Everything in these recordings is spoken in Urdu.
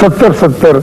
70-70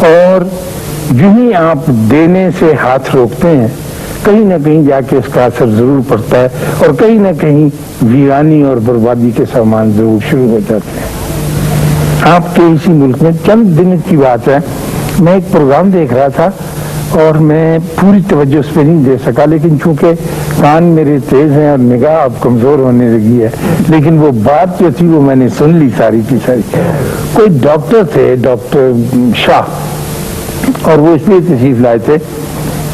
اور جو ہی آپ دینے سے ہاتھ روکتے ہیں کہیں نہ کہیں جا کے اس کا اثر ضرور پڑتا ہے اور کہیں نہ کہیں ویرانی اور بربادی کے سامان ضرور شروع ہو جاتے ہیں۔ آپ کے اسی ملک میں چند دن کی بات ہے، میں ایک پروگرام دیکھ رہا تھا اور میں پوری توجہ اس پہ نہیں دے سکا، لیکن چونکہ کان میرے تیز ہیں اور نگاہ اب کمزور ہونے لگی ہے، لیکن وہ بات جو تھی وہ میں نے سن لی ساری کی ساری۔ کوئی ڈاکٹر تھے، ڈاکٹر شاہ، اور وہ اس لیے تشریف لائے تھے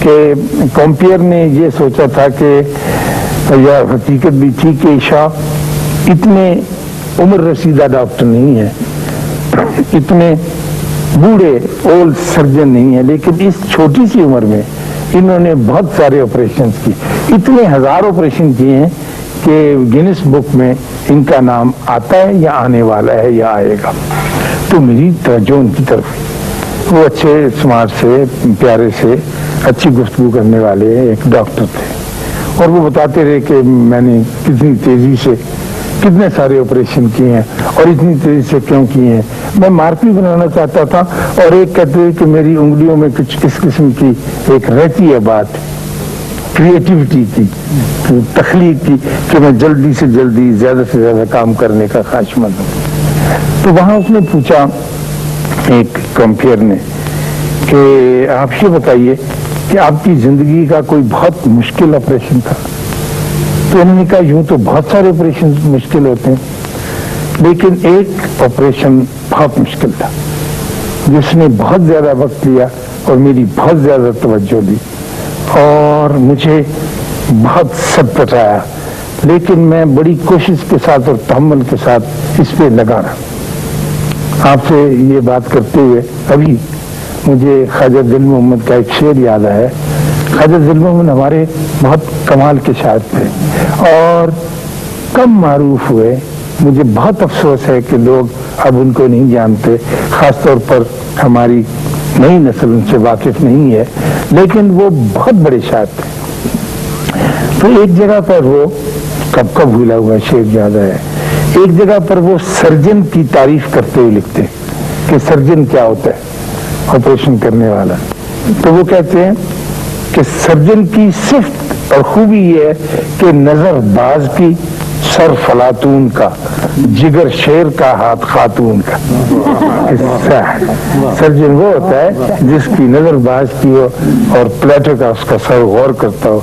کہ کمپیئر نے یہ سوچا تھا کہ یا حقیقت بھی تھی کہ شاہ اتنے عمر رسیدہ ڈاکٹر نہیں ہے، اتنے بوڑھے اولڈ سرجن نہیں ہے، لیکن اس چھوٹی سی عمر میں انہوں نے بہت سارے آپریشن کی، اتنے ہزار آپریشن کیے ہیں کہ گینس بک میں ان کا نام آتا ہے یا آنے والا ہے یا آئے گا۔ تو میری توجہ ان کی طرف، وہ اچھے سمارٹ سے، پیارے سے، اچھی گفتگو کرنے والے ایک ڈاکٹر تھے، اور وہ بتاتے رہے کہ میں نے کتنی تیزی سے کتنے سارے آپریشن کیے ہیں اور اتنی تیزی سے کیوں کیے ہیں۔ میں مارکی بنانا چاہتا تھا اور ایک کہتے ہیں کہ میری انگلیوں میں کچھ اس قسم کی ایک رہتی ہے بات، کریٹیوٹی کی، تخلیق کی، کہ میں جلدی سے جلدی زیادہ سے زیادہ کام کرنے کا خواہشمند ہوں۔ تو وہاں اس نے پوچھا ایک کمپیئر نے کہ آپ یہ بتائیے کہ آپ کی زندگی کا کوئی بہت مشکل آپریشن تھا؟ تو انہوں نے کہا یوں تو بہت سارے آپریشن مشکل ہوتے ہیں، لیکن ایک آپریشن بہت مشکل تھا جس نے بہت زیادہ وقت لیا اور میری بہت زیادہ توجہ لی اور مجھے بہت سٹپٹایا، لیکن میں بڑی کوشش کے ساتھ اور تحمل کے ساتھ اس پہ لگا رہا۔ آپ سے یہ بات کرتے ہوئے ابھی مجھے خواجہ دل محمد کا ایک شعر یاد آیا ہے۔ خواجہ دل محمد ہمارے بہت کمال کے شاعر تھے اور کم معروف ہوئے۔ مجھے بہت افسوس ہے کہ لوگ اب ان کو نہیں جانتے، خاص طور پر ہماری نئی نسل ان سے واقف نہیں ہے، لیکن وہ بہت بڑے شاعر تھے۔ تو ایک جگہ پر وہ کب بھولا ہوا شعر یاد ہے، ایک جگہ پر وہ سرجن کی تعریف کرتے ہوئے لکھتے کہ سرجن کیا ہوتا ہے، آپریشن کرنے والا۔ تو وہ کہتے ہیں کہ سرجن کی صفت اور خوبی یہ ہے کہ نظر باز کی، سر فلاطون کا، جگر شیر کا، ہاتھ خاتون کا۔ سرجن وہ ہوتا ہے جس کی نظر باز کی ہو اور پلیٹو کا اس کا سر غور کرتا ہو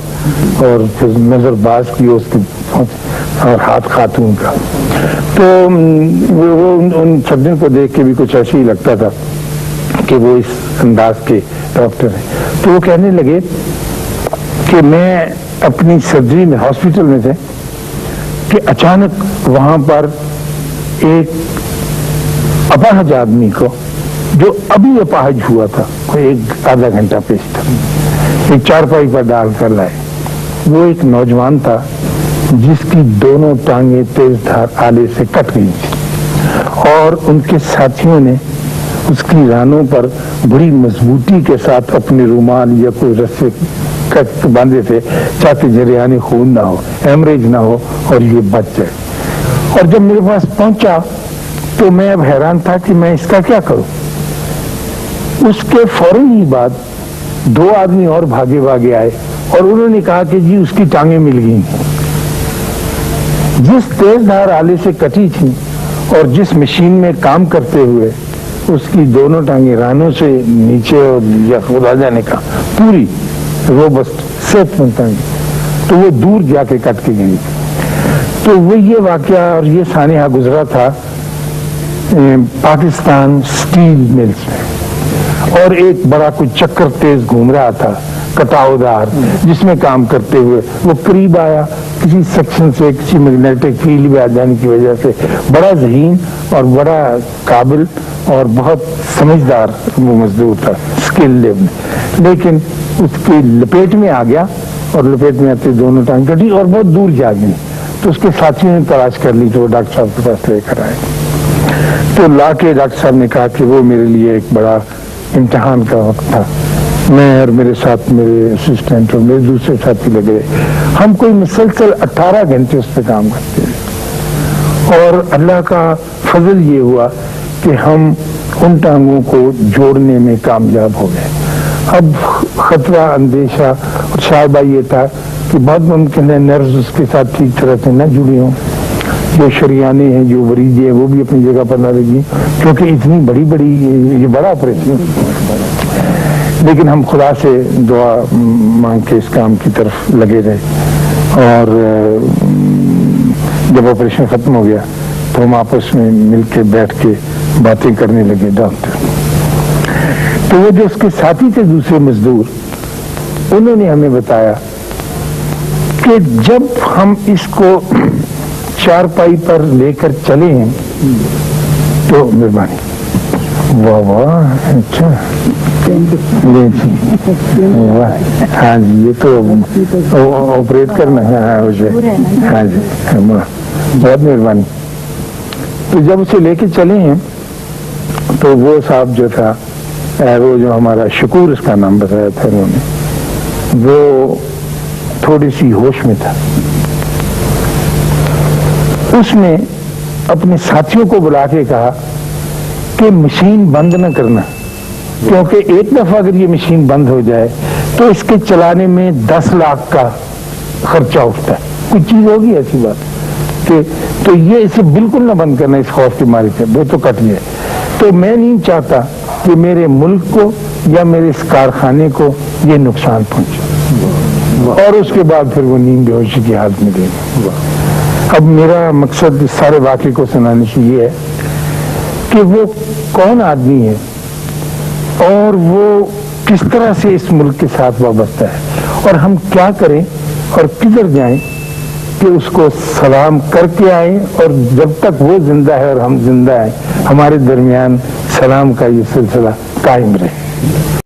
اور پھر نظر باز کی ہو اس کی اور ہاتھ خاتون کا۔ تو وہ ان سرجن کو دیکھ کے بھی کچھ ایسے ہی لگتا تھا کہ وہ اس انداز کے ڈاکٹر ہیں۔ تو وہ کہنے لگے کہ میں اپنی سرجری میں ہاسپٹل میں تھے کہ اچانک وہاں پر ایک اپاہج آدمی کو، جو ابھی اپاہج ہوا تھا، کوئی ایک آدھا گھنٹہ پیش تھا، ایک چارپائی پر ڈال کر لائے۔ وہ ایک نوجوان تھا جس کی دونوں ٹانگیں تیز دھار آلے سے کٹ گئی تھی اور ان کے ساتھیوں نے اس کی رانوں پر بڑی مضبوطی کے ساتھ اپنے رومال یا کوئی رسے کٹ باندھے تھے تاکہ جریان خون نہ ہو، ہیمریج نہ ہو اور یہ بچ جائے۔ اور جب میرے پاس پہنچا تو میں اب حیران تھا کہ میں اس کا کیا کروں۔ اس کے فوراً ہی بعد دو آدمی اور بھاگے آئے اور انہوں نے کہا کہ جی اس کی ٹانگیں مل گئی، جس تیز دھار آلے سے کٹی تھی اور جس مشین میں کام کرتے ہوئے اس کی دونوں ٹانگیں رانوں سے نیچے اور یا خدا جانے کا پوری روبسٹ صحت مند ٹانگیں، تو وہ دور جا کے کٹ کے گئی۔ تو وہ یہ واقعہ اور یہ سانحہ گزرا تھا پاکستان سٹیل ملز میں، اور ایک بڑا کوئی چکر تیز گھوم رہا تھا کٹاؤ دار، جس میں کام کرتے ہوئے وہ قریب آیا کسی سیکشن سے، کسی میگنیٹک فیلڈ میں آ جانے کی وجہ سے، بڑا ذہین اور بڑا قابل اور بہت سمجھدار وہ مزدور تھا اسکل لیول، لیکن اس کی لپیٹ میں آ گیا اور لپیٹ میں آتے دونوں ٹانگ کٹی اور بہت دور جا گئی۔ تو اس کے ساتھیوں نے تلاش کر لی تو وہ ڈاکٹر صاحب کے پاس لے کر آئے، تو لا کے ڈاکٹر صاحب نے کہا کہ وہ میرے لیے ایک بڑا امتحان کا وقت تھا، میں اور میرے ساتھ میرے اسسٹنٹ اور میرے دوسرے ساتھی لگے، ہم کوئی مسلسل 18 گھنٹے اس پہ کام کرتے ہیں، اور اللہ کا فضل یہ ہوا کہ ہم ان ٹانگوں کو جوڑنے میں کامیاب ہو گئے. اب خطرہ اندیشہ اور شائبہ یہ تھا کہ بہت ممکن ہے نرز اس کے ساتھ ٹھیک طرح سے نہ جڑی ہوں، جو شریانے ہیں جو وریجے ہیں وہ بھی اپنی جگہ پر نہ لگی، کیونکہ اتنی بڑی یہ بڑا آپریشن. لیکن ہم خدا سے دعا مانگ کے اس کام کی طرف لگے رہے، اور جب آپریشن ختم ہو گیا تو ہم آپس میں مل کے بیٹھ کے باتیں کرنے لگے. ڈاکٹر تو وہ جو اس کے ساتھی تھے دوسرے مزدور، انہوں نے ہمیں بتایا کہ جب ہم اس کو چارپائی پر لے کر چلے ہیں تو مہربانی واہ واہ اچھا لے جی واہ ہاں جی یہ تو آپریٹ کرنا ہے ہاں جی بہت مہربانی. تو جب اسے لے کے چلے ہیں تو وہ صاحب جو تھا وہ جو ہمارا شکور اس کا نام بتایا تھا انہوں نے، وہ تھوڑی سی ہوش میں تھا. اس نے اپنے ساتھیوں کو بلا کے کہا کہ مشین بند نہ کرنا، کیونکہ ایک دفعہ اگر یہ مشین بند ہو جائے تو اس کے چلانے میں 10 لاکھ کا خرچہ اٹھتا ہے. کوئی چیز ہوگی ایسی بات کہ تو یہ اسے بالکل نہ بند کرنا اس خوف کے مارے سے، وہ تو کٹ گیا. تو میں نہیں چاہتا کہ میرے ملک کو یا میرے اس کارخانے کو یہ نقصان پہنچے. اور اس کے بعد پھر وہ نیم بے ہوشی کی حالت میں گئے. اب میرا مقصد اس سارے واقعے کو سنانے سے یہ ہے کہ وہ کون آدمی ہے اور وہ کس طرح سے اس ملک کے ساتھ وابستہ ہے، اور ہم کیا کریں اور کدھر جائیں کہ اس کو سلام کر کے آئیں، اور جب تک وہ زندہ ہے اور ہم زندہ ہیں ہمارے درمیان سلام کا یہ سلسلہ قائم رہے.